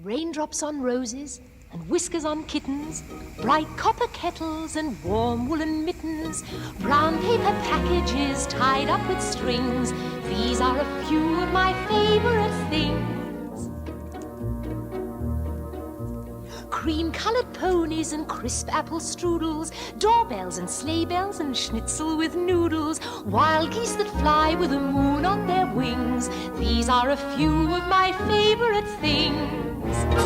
Raindrops on roses and whiskers on kittens, bright copper kettles and warm woolen mittens, brown paper packages tied up with strings. These are a few of my favorite things. Cream-colored ponies and crisp apple strudels, doorbells and sleigh bells and schnitzel with noodles, wild geese that fly with the moon on their wings. These are a few of my favorite things.